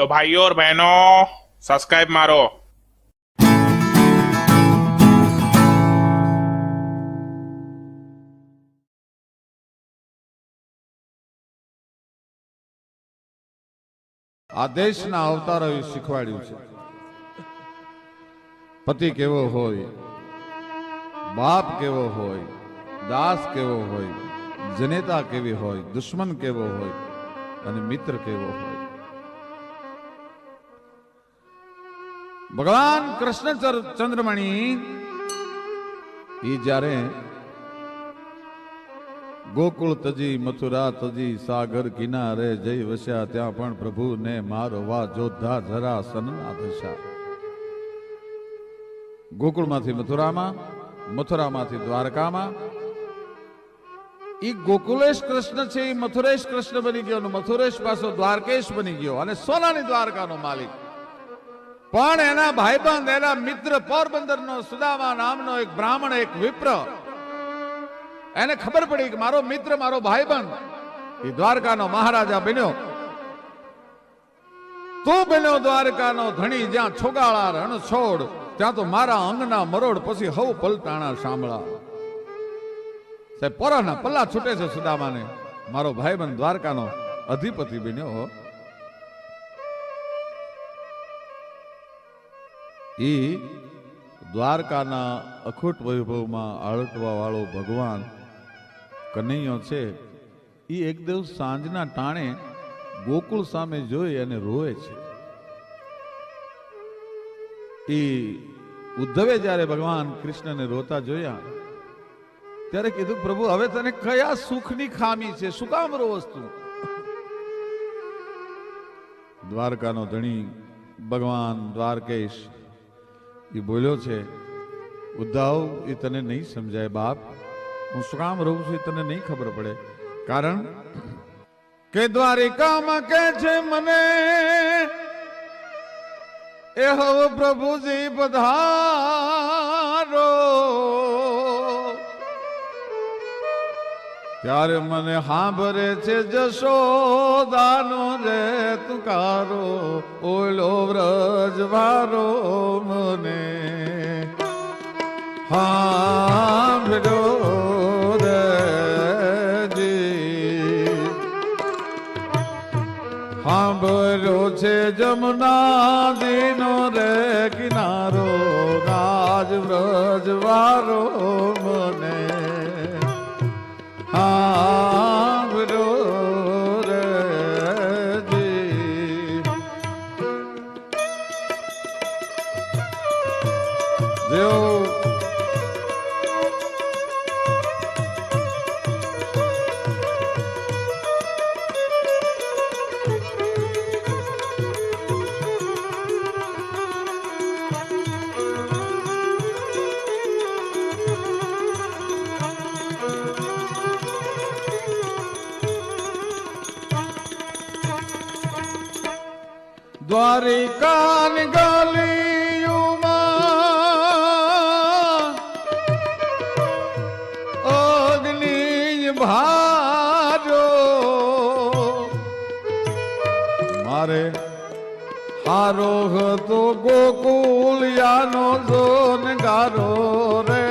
तो भाइयों और बहनों सब्सक्राइब मारो। આ દેશના અવતારોએ શીખવાડ્યું છે પતિ કેવો હોય, બાપ કેવો હોય, દાસ કેવો હોય, જનેતા કેવી હોય, દુશ્મન કેવો હોય અને મિત્ર કેવો હોય. ભગવાન કૃષ્ણ ચંદ્રમણી એ જ્યારે ગોકુળ તજી મથુરા તજી સાગર કિનારે જઈ વસ્યા ત્યાં પણ પ્રભુને મારવા જોધા જરા સનના દશા. ગોકુળમાંથી મથુરામાં, મથુરામાંથી દ્વારકામાં. ઈ ગોકુલેશ કૃષ્ણ છે એ મથુરેશ કૃષ્ણ બની ગયો, મથુરેશ પાછો દ્વારકેશ બની ગયો અને સોનાની દ્વારકાનો માલિક. પણ એના ભાઈબંધ, એના મિત્ર પોરબંદરનો સુદામા નામનો એક બ્રાહ્મણ, એક વિપ્ર, એને ખબર પડી કે મારો મિત્ર, મારો ભાઈબંધ એ દ્વારકાનો મહારાજા બન્યો. તું બન્યો દ્વારકાનો ધણી, જ્યાં છોગાળા રણ છોડ, ત્યાં તો મારા અંગના મરોડ, પછી હવ પલટાણા સાંભળા. સાહેબ પોરાના પલ્લા છૂટે છે સુદામાને. મારો ભાઈબંધ દ્વારકાનો અધિપતિ બન્યો. ઈ દ્વારકાના અખૂટ વૈભવમાં આળટવા વાળો ભગવાન કનૈયો છે. ઈ એક દિવસ સાંજના ટાણે ગોકુળ સામે જોઈ અને રોવે છે. ઈ ઉદ્ધવે જ્યારે ભગવાન કૃષ્ણને રોતા જોયા ત્યારે કીધું, પ્રભુ હવે તને કયા સુખની ખામી છે, શું કામ રોવસ તું? દ્વારકાનો ધણી ભગવાન દ્વારકેશ એ બોલ્યો છે, ઉદ્ધવ એ તને નહીં સમજાય બાપ, હું શું કામ રહું છું એ તને નહીં ખબર પડે. કારણ કે દ્વારિકામાં કે છે મને એ હવ પ્રભુજી પધારો, ત્યારે મને સાંભળે છે જશોદાનો રે તુકારો, ઓલો વ્રજ વારો મને સાંભળ્યો રેજી. સાંભળ્યો છે જમુના દીનો રે કિનારો, ગાજ વ્રજ વારો મને સાંભળ્યો રેજી. જેઓ દ્વારિકાની ગલીઓમાં અગ્નિ ભાજો, મારે હારો હતો ગોકુલિયાનો જોન ગારો રે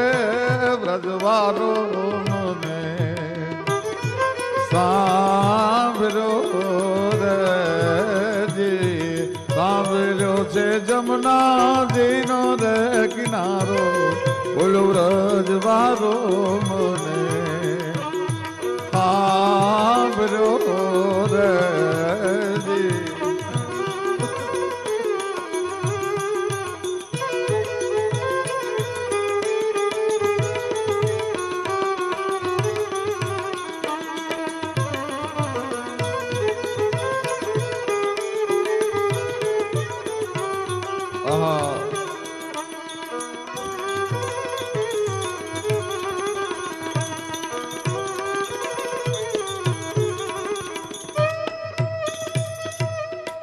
વ્રજવારો મને સાંભળ્યો રેજી. સાંભળ્યો છે જમુના જીનો રે કિનારો, બોલો વ્રજ વારો મને સાંભળ્યો રેજી.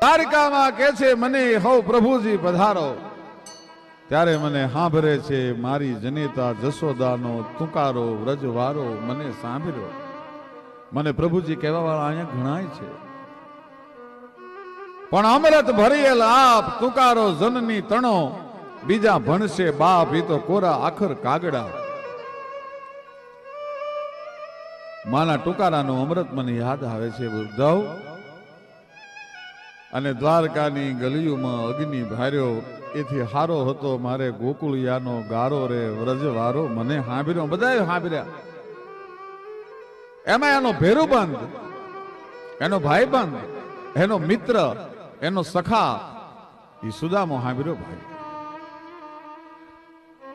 દ્વારકામાં કે છે મને હો પ્રભુજી પધારો, ત્યારે મને સાંભળે છે મારી જનેતા જશોદાનો તુકારો વ્રજવારો મને સાંભળ્યો. મને પ્રભુજી કહેવા વાળા અહીંયા ઘણાય છે. પણ અમૃત ભરેલ આપ તુકારો જનની તણો, બીજા ભણશે બાપ એ તો કોરા આખર કાગડા. માના ટુકારાનું અમૃત મને યાદ આવે છે ઉદ્ધવ. અને દ્વારકાની ગલીઓમાં અગ્નિ ભાર્યો એથી હારો હતો મારે ગોકુળિયાનો ગારો રે વ્રજવારો. મને હાંભર્યો, બધાએ હાંભર્યા. એમાં એનો ભેરુબંધ, એનો ભાઈબંધ, એનો મિત્ર, એનો સખા એ સુદામો હાંભર્યો ભાઈ.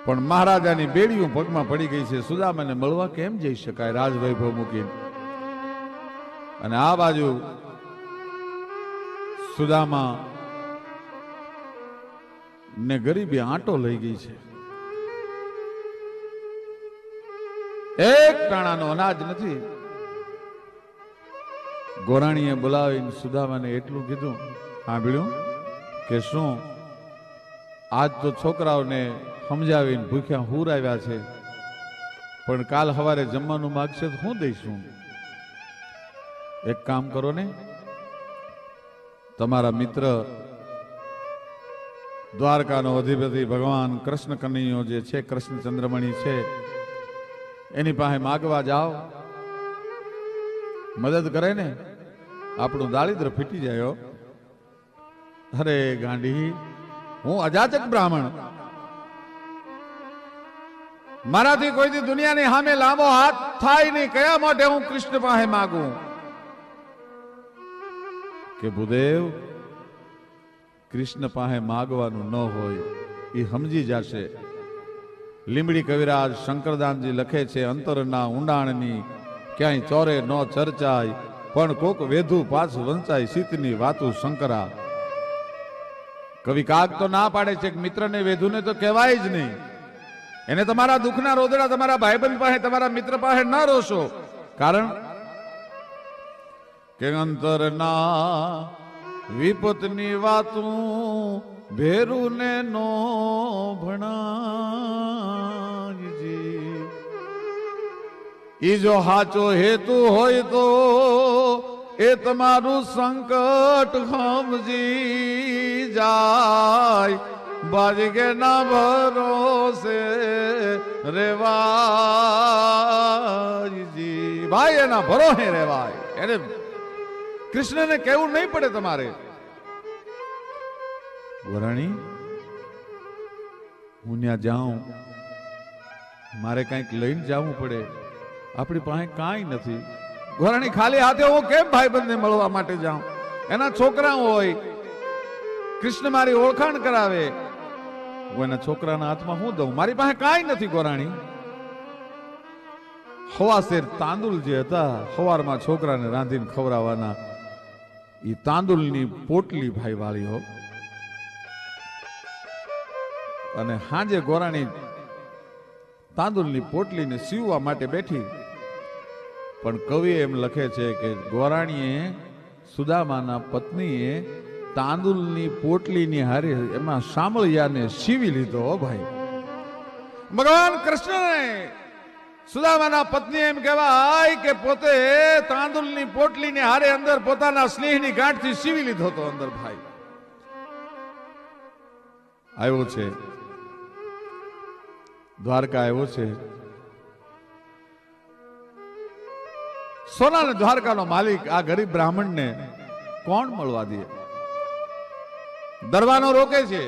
પણ મહારાજાની બેડીયું પગમાં પડી ગઈ છે. સુદામાને મળવા કેમ જઈ શકાય રાજવૈભવ મૂકીને? અને આ બાજુ સુદામા ને ગરીબી આંટો લઈ ગઈ છે. એક ટાણાનો અનાજ નથી. ગોરાણીએ બોલાવીને સુદામાને એટલું કીધું, સાંભળ્યું કે શું આજ તો છોકરાઓને સમજાવીને ભૂખ્યા હુર આવ્યા છે, પણ કાલ સવારે જમવાનું માગશે તો હું દઈશું. એક કામ કરો ને, તમારા મિત્ર દ્વારકાનો અધિપતિ ભગવાન કૃષ્ણ કનૈયો જે છે, કૃષ્ણ ચંદ્રમણી છે, એની પાસે માગવા જાઓ. મદદ કરે ને આપણું દારિદ્ર ફીટી જાય. અરે ગાંડી, હું અજાચક બ્રાહ્મણ, મારાથી કોઈથી દુનિયાની સામે લાંબો હાથ થાય નહીં. કયા માટે હું કૃષ્ણ પાસે માગું? કે ભૂદેવ, કૃષ્ણ પાસે માગવાનું ન હોય એ સમજી જશે. લીંબડી કવિરાજ શંકરદાનજી લખે છે, અંતરના ઊંડાણની ક્યાંય ચોરે ન ચર્ચાય, પણ કોક વેધુ પાછું વંચાય સીતની વાતું શંકરા. કવિ કાગ તો ના પાડે છે કે મિત્રને વેધુને તો કહેવાય જ નહીં. એને તમારા દુઃખના રોદડા તમારા ભાઈબંધ પાસે, તમારા મિત્ર પાસે ન રોશો. કારણ કે અંતરના વિપતની વાતું ભેરુને નો ભણાયજી. ઈ જો હાચો હેતુ હોય તો એ તમારું સંકટ સમજી જાય. બાજગે ના ભરોસે રેવાયજી. ભાઈ એના ભરોસે રેવાય. એને કૃષ્ણને કહેવું નહીં પડે તમારે. ગોરાણી, હું ત્યાં જાઉં, મારે કંઈક લઈને જવું પડે. આપણી પાસે કાંઈ નથી. ગોરાણી, ખાલી હાથે હું કેમ ભાઈબંધને મળવા માટે જાઉં? એના છોકરા હોય, કૃષ્ણ મારી ઓળખાણ કરાવે, હું એના છોકરાના હાથમાં હું દઉં? મારી પાસે કાંઈ નથી ગોરાણી. હવાસેર તાંદુલ જે હતા, સવારમાં છોકરાને રાંધીને ખવડાવવાના, એ તાંદુલની પોટલી ભાઈ વાળી હો. અને હાંજે ગોરાણી તાંદુલની પોટલીને સીવવા માટે બેઠી. પણ કવિ એમ લખે છે કે ગોરાણીએ, સુદામાના પત્નીએ તાંદુલની પોટલીની હારે એમાં સામળિયાને સીવી લીધો. ભાઈ, ભગવાન કૃષ્ણને સુદામાના પત્ની એમ કહેવાય કે પોતે તાંદુલની પોટલીની હારે અંદર પોતાના સ્નેહની ગાંઠથી સીવી લીધો હતો. અંદર ભાઈ આવ્યો છે, દ્વારકા આવ્યો છે. સોના ને દ્વારકાનો માલિક આ ગરીબ બ્રાહ્મણને કોણ મળવા દે? દરવાનો રોકે છે.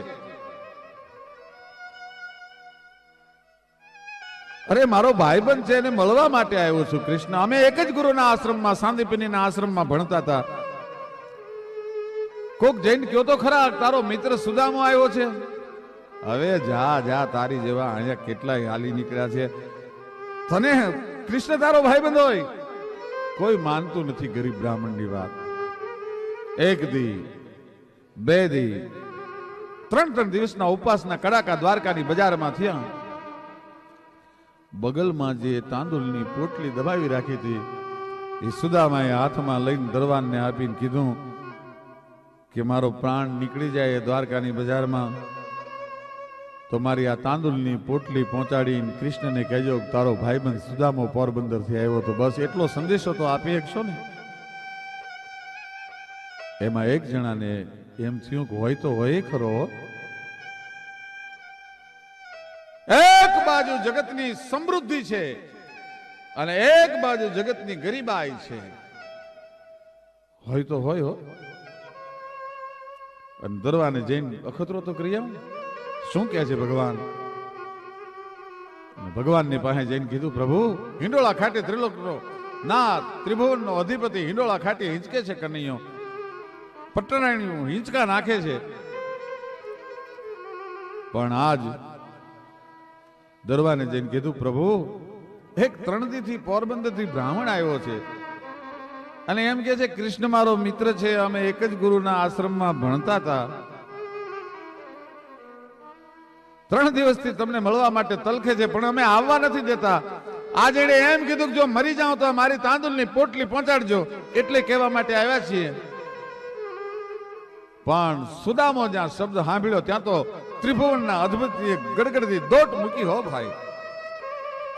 અરે મારો ભાઈબંધ છે, એને મળવા માટે આવ્યો છું કૃષ્ણ. અમે એક જ ગુરુના આશ્રમમાં, સાંદીપનીના આશ્રમમાં ભણતા હતા. કોક જઈને કયો તો ખરા, તારો મિત્ર સુદામો આવ્યો છે. હવે જા જા, તારી જેવા અહીંયા કેટલાય હાલી નીકળ્યા છે. તને કૃષ્ણ તારો ભાઈબંધ હોય? કોઈ માનતું નથી ગરીબ બ્રાહ્મણની વાત. એક દી, બે દી, ત્રણ દિવસના ઉપવાસના કડાકા દ્વારકાની બજારમાં થયા. બગલમાં જે તાંદુલની પોટલી દબાવી રાખી હતી, એ સુદામાએ હાથમાં લઈને દરવાનને આપીને કીધું કે મારો પ્રાણ નીકળી જાય દ્વારકાની બજારમાં તો મારી આ તાંદુલની પોટલી પહોંચાડીને કૃષ્ણને કહેજો તારો ભાઈબંધ સુદામો પોરબંદરથી આવ્યો. તો બસ એટલો સંદેશો તો આપી શકશો ને. એમાં એક જણાને એમ થયું કે હોય તો હોય ખરો. એક બાજુ જગતની સમૃદ્ધિ છે અને એક બાજુ જગતની ગરીબાઈ છે. હોય તો હોય હો. અને દરવાને જઈને અખતરો તો કરી આવ. શું કહે છે ભગવાન? ભગવાનની પાસે જઈને કીધું, પ્રભુ હિંડોળા ખાટે ત્રિલોકનો નાથ ત્રિભુવનનો અધિપતિ હિંડોળા ખાટે હિંચકે છે કનૈયો, પટરાણીઓ હિંચકા નાખે છે. પણ આજ દરવાને જઈને કીધું, પ્રભુ એક ત્રણદીથી પોરબંદરથી બ્રાહ્મણ આવ્યો છે અને એમ કે છે કૃષ્ણ મારો મિત્ર છે, અમે એક જ ગુરુના આશ્રમમાં ભણતા હતા. 3 દિવસથી તમને મળવા માટે તલખે છે પણ અમે આવવા નથી દેતા. આજે એણે એમ કીધું કે જો મરી જાઉં તો મારી તાંદુલની પોટલી પહોંચાડજો, એટલે કહેવા માટે આવ્યા છીએ. પણ સુદામો જ્યાં શબ્દ સાંભળ્યો ત્યાં તો ત્રિભુવનના અદ્ભુત ગડગડતી દોટ મૂકી હો ભાઈ.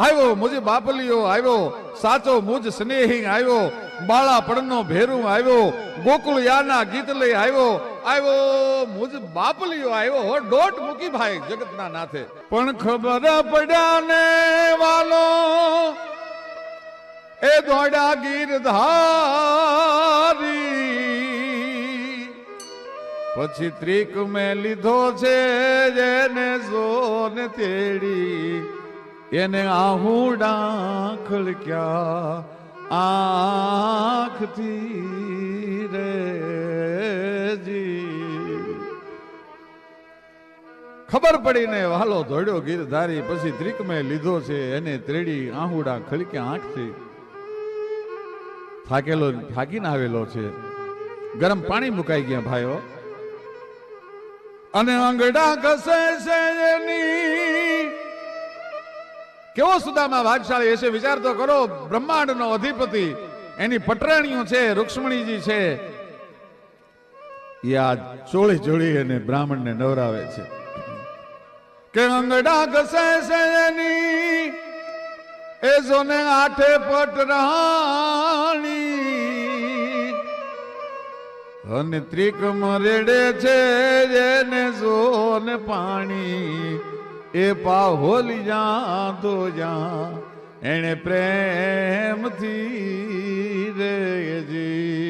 આવ્યો મુજ બાપલિયો આવ્યો, સાચો મુજ સ્નેહી આવ્યો, બાળા પડનો ભેરું આવ્યો, ગોકુળ યાના ગીત લઈ આવ્યો, આવ્યો મુજ બાપલિયો આવ્યો હો. દોટ મૂકી ભાઈ જગતના નાથે. પણ ખબર પડ્યા ને વાલો એ દોડા ગીરધારી, પછી ત્રિક મેં લીધો છે જેને સોન તેડી, એને આહુડા ખળક્યા આંખથી રે જી. ખબર પડીને વાલો દોડ્યો ગીરધારી, પછી ત્રિક મેં લીધો છે એને ત્રેડી, આહુડા ખળક્યા આંખથી. થાકીને આવેલો છે. ગરમ પાણી મુકાઈ ગયા ભાઈઓ અને આંગડા ઘસે છે એની. કેવો સુદામા ભાગશાળી હશે વિચાર તો કરો. બ્રહ્માંડનો અધિપતિ, એની પટરાણીઓ છે, રૂક્ષ્મણીજી છે, એ આ ચોળી ચોળી અને બ્રાહ્મણને નવરાવે છે કે આંગડા ઘસે છે એની એ સોને આઠે પટરાણી, અને ત્રિક રેડે છે જેને સોન પાણી, એ પાહોલી જા તો જા એને પ્રેમથી રેજી.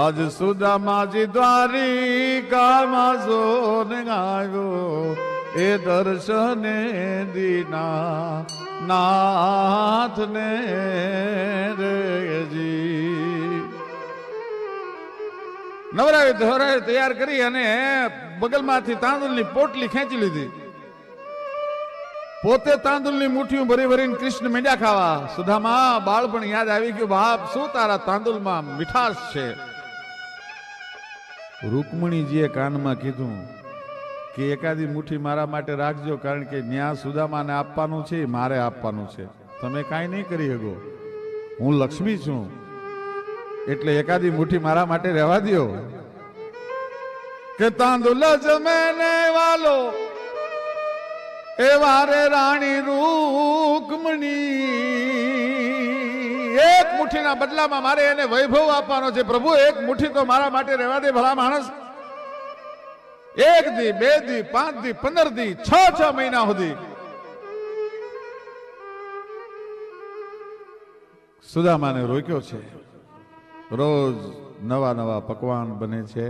આજ સુદામાજી દ્વારિકામાં સોન આવ્યો, એ દર્શને દીના નાથને રેજી. નવરાવી ધોરાવી તૈયાર કરી અને બગલમાંથી તાંદુલની પોટલી ખેંચી લીધી. પોતે તાંદુલની મુઠ્ઠીઓ ભરી ભરીને કૃષ્ણ મીંડ્યા ખાવા. સુદામા બાળપણ યાદ આવી ગયું. બાપ શું તારા તાંદુલમાં મીઠાશ છે. રૂકમણીજીએ કાનમાં કીધું કે એકાદી મુઠ્ઠી મારા માટે રાખજો, કારણ કે ન્યા સુદામાને આપવાનું છે, મારે આપવાનું છે. તમે કાંઈ નહીં કરી શકો, હું લક્ષ્મી છું, એટલે એકાદી મુઠ્ઠી મારા માટે રહેવા દો. કે તાંદુલ જમે ને વાલો એ વારે રાણી રૂકમણી, એક મુઠ્ઠીના બદલામાં મારે એને વૈભવ આપવાનો છે. પ્રભુ એક મુઠ્ઠી તો મારા માટે રહેવા દે ભલા માણસ. 1 દી 2 દી 5 દી 15 દી 6 મહિના સુધી સુદામાને રોક્યો છે. રોજ નવા નવા પકવાન બને છે,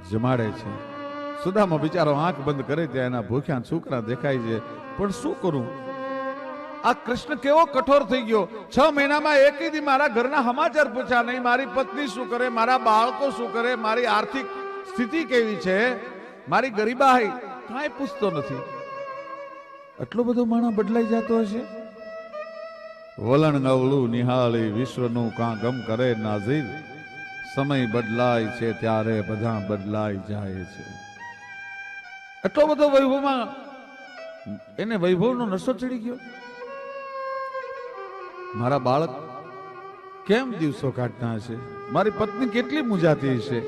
જમાડે છે. સુદામા બિચારો આંખ બંધ કરે ત્યાં એના ભૂખ્યા છોકરા દેખાય છે. પણ શું કરું, આ કૃષ્ણ કેવો કઠોર થઈ ગયો. 6 મહિનામાં એકેય દી મારા ઘરના સમાચાર પૂછ્યા નહીં. મારી પત્ની શું કરે, મારા બાળકો શું કરે, મારી આર્થિક સ્થિતિ કેવી છે, મારી ગરીબાઈ કાંઈ પૂછતો નથી. આટલો બધો માણસ બદલાઈ જતો હશે. વલણ અવળું નિહાળી વિશ્વનું કાં ગમ કરે નાઝીર, સમય બદલાય છે ત્યારે બધા બદલાઈ જાય છે. એટલો બધો વૈભવમાં એને વૈભવનો નશો ચડી ગયો. મારા બાળક કેમ દિવસો કાઢતા હશે, મારી પત્ની કેટલી મૂંઝાતી હશે.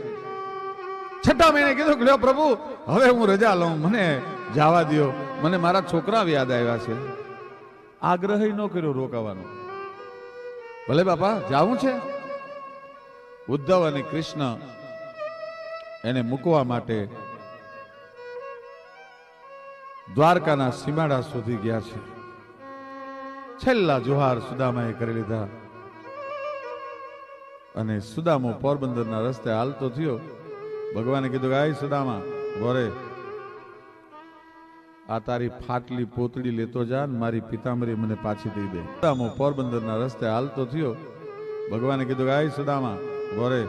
6 મહિને કીધું કે પ્રભુ હવે હું રજા લઉં, મને જવા દો, મને મારા છોકરા યાદ આવ્યા છે. આગ્રહ ન કર્યો રોકાવાનો. ભલે બાપા જાવું છે. ઉદ્ધવ અને કૃષ્ણ એને મૂકવા માટે દ્વારકાના સીમાડા સુધી ગયા છે. છેલ્લા જોહાર સુદામાએ કરી લીધા અને સુદામો પોરબંદરના રસ્તે હાલતો થયો. ભગવાને કીધું કે આય સુદામા બોરે, આ તારી ફાટલી પોતડી લેતો જા ને મારી પિતાંબરી મને પાછી દઈ દે. સુદામો પોરબંદરના રસ્તે હાલતો થયો. ભગવાને કીધું કે આય સુદામા બોરે,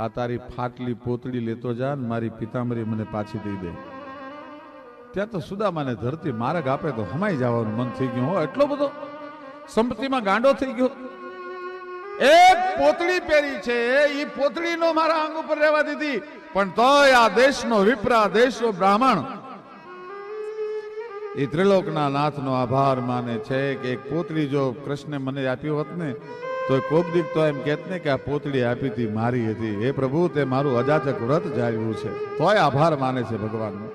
આ તારી ફાટલી પોતડી લેતો જા ને મારી પિતાંબરી મને પાછી દઈ દે. ત્યાં તો સુદામાને ધરતી માર્ગ આપે તો હમાઈ જવાનું મન થઈ ગયું. હો, એટલો બધો સંપત્તિમાં ગાંડો થઈ ગયો. એક પોતળી પહેરી છે, એ પોતળીનો મારા અંગ ઉપર રહેવા દીધી, પણ તોય આ દેશનો વિપ્રા, દેશનો બ્રાહ્મણ એ ત્રિલોકના નાથનો આભાર માને છે કે એક પોતળી જો કૃષ્ણે મને આપી હોત ને તો કોક દીક તો એમ કહેત ને કે આ પોતળી આપી હતી મારી હતી. હે પ્રભુ, તે મારું અજાચક વ્રત જાળવ્યું છે, તોય આભાર માને છે ભગવાનનો.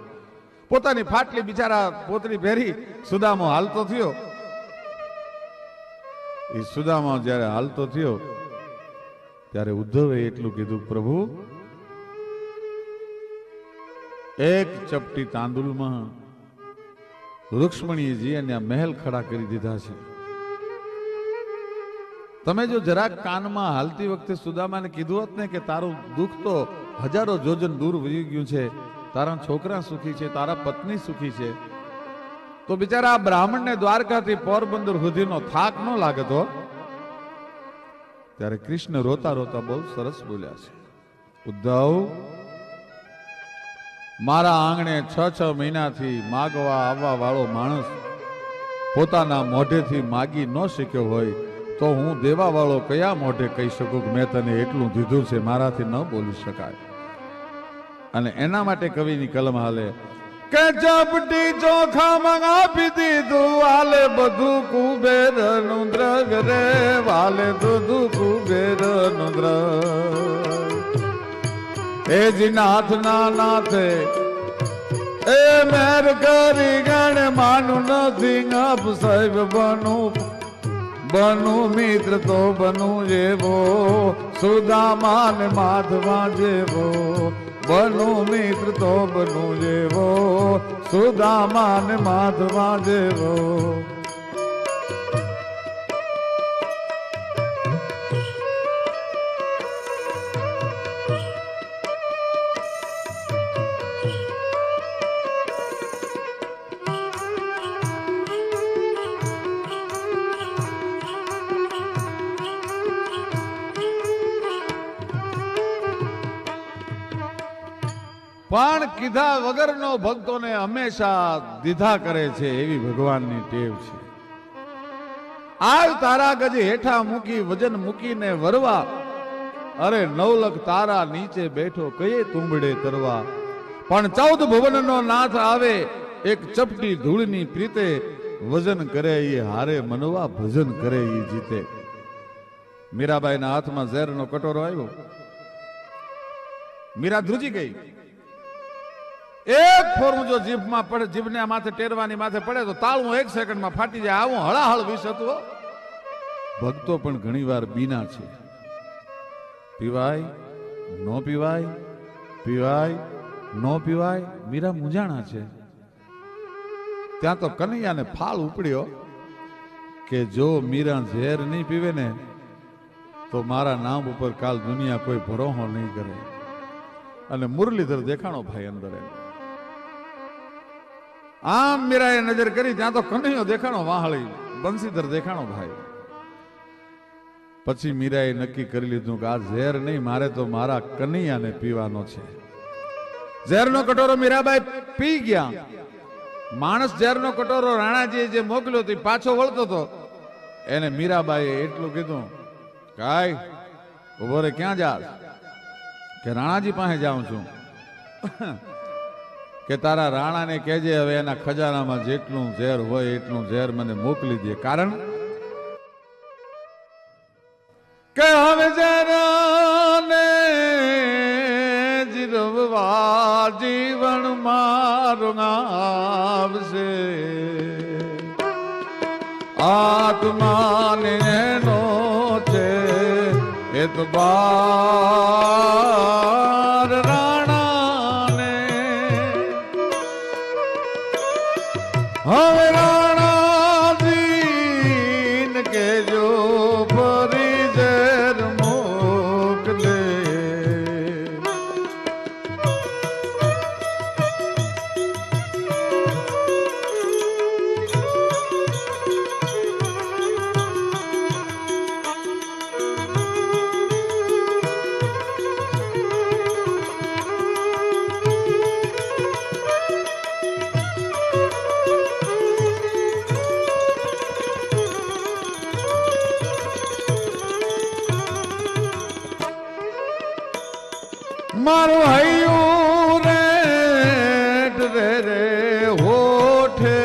પોતાની ફાટલી બિચારા પોતળી પહેરી સુદામો હાલતો થયો. એ સુદામા જ્યારે હાલતો થયો ત્યારે ઉદ્ધવે એટલું કીધું, પ્રભુ એક ચપટી તાંદુલમાં રૂક્ષ્મણીજી અને મહેલ ખડા કરી દીધા છે. તમે જો જરાક કાનમાં હાલતી વખતે સુદામાને કીધું હોત ને કે તારું દુઃખ તો હજારો જોજન દૂર વહી ગયું છે, તારા છોકરા સુખી છે, તારા પત્ની સુખી છે, તો બિચારા આ બ્રાહ્મણને દ્વારકાથી પોરબંદર સુધીનો થાક ન લાગતો. ત્યારે કૃષ્ણ રોતા રોતા બહુ સરસ બોલ્યા છે, ઉદ્ધવ, મારા આંગણે 6 મહિનાથી માગવા આવવા વાળો માણસ પોતાના મોઢેથી માગી ન શીખ્યો હોય તો હું દેવા વાળો કયા મોઢે કહી શકું કે મેં તને એટલું દીધું છે, મારાથી ન બોલી શકાય. અને એના માટે કવિની કલમ હાલે કે ચપટી ચોખા મંગાવી દીધું, વાલે બધું કુબેરનું દ્રવ્ય રે, વાલે બધું કુબેરનું દ્રવ્ય. એ જી નાથના નાથે એ મેર કરી ગણ માનું નથી, અપ સાહેબ બનું મિત્ર તો બનું જેવો, સુદામા ને માધવા જેવો, બનું મિત્ર તો બનું જેવો, સુદામા ને માધવા જેવો. પણ કીધા વગરનો ભક્તોને હંમેશા દીધા કરે છે, એવી ભગવાનની ટેવ છે. આવ તારા ગજ હેઠા મૂકી વજન મૂકીને વરવા, અરે 9 લખ તારા નીચે બેઠો કયે તુંબડે તરવા. પણ 14 ભુવનનો નાથ આવે, એક ચપટી ધૂળની પ્રીતે, વજન કરે એ હારે મનવા, ભજન કરે એ જીતે. મીરાબાઈના હાથમાં ઝેરનો કટોરો આવ્યો, મીરા ધ્રુજી ગઈ. એક ફોરું જો જીભમાં પડે, જીભને માથે ટેરવાની માથે પડે તો તાળું 1 સેકન્ડમાં ફાટી જાય. આવું હળાહળ વિષ હતું. ભક્તો પણ ઘણીવાર બીના છે, પીવાય નો પીવાય, પીવાય નો પીવાય. મીરા મૂંઝાણા છે. ત્યાં તો કનૈયાને ફાળ ઉપડ્યો કે જો મીરા ઝેર નહીં પીવે ને તો મારા નામ ઉપર કાલ દુનિયા કોઈ ભરોહો નહીં કરે. અને મુરલીધર દેખાણો ભાઈ અંદર. આમ મીરાએ નજર કરી, ત્યાં તો કનૈયો દેખાણો વાહળી, બંસીધર દેખાણો ભાઈ. પછી મીરાએ નક્કી કરી લીધું કે આ ઝેર નહીં, મારે તો મારા કનૈયાને પીવાનો છે. ઝેરનો કટોરો મીરાબાઈ પી ગયા. માણસ ઝેરનો કટોરો રાણાજીએ જે મોકલ્યો તે પાછો વળતો હતો. એને મીરાબાઈએ એટલું કીધું, કાય ઉભો રે, ક્યાં જાસ? કે રાણાજી પાસે જાઉં છું. કે તારા રાણાને કહેજે હવે એના ખજાનામાં જેટલું ઝેર હોય એટલું ઝેર મને મોકલી દે. કારણ કે હવે ઝેરને જીરવવા જીવન મારું આવશે, આત્માને એનો છે એતબાર. મારું હૈયું રે રે હોઠે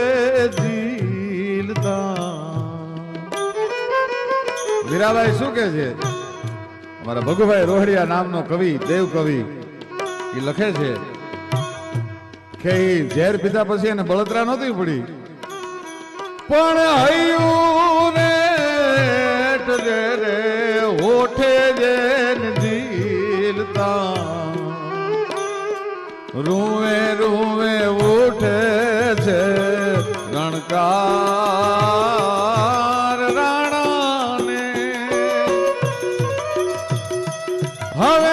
દિલતા. વીરાભાઈ શું કે છે? અમારા ભગુભાઈ રોહડિયા નામનો કવિ, દેવ કવિ, એ લખે છે કે ઝેર પીધા પછી એને બળતરા નહોતી પડી, પણ હૈયું રે હોઠે જેન દિલતા. રૂવે રૂવે ઉઠે છે રણકાર રાણાને. હવે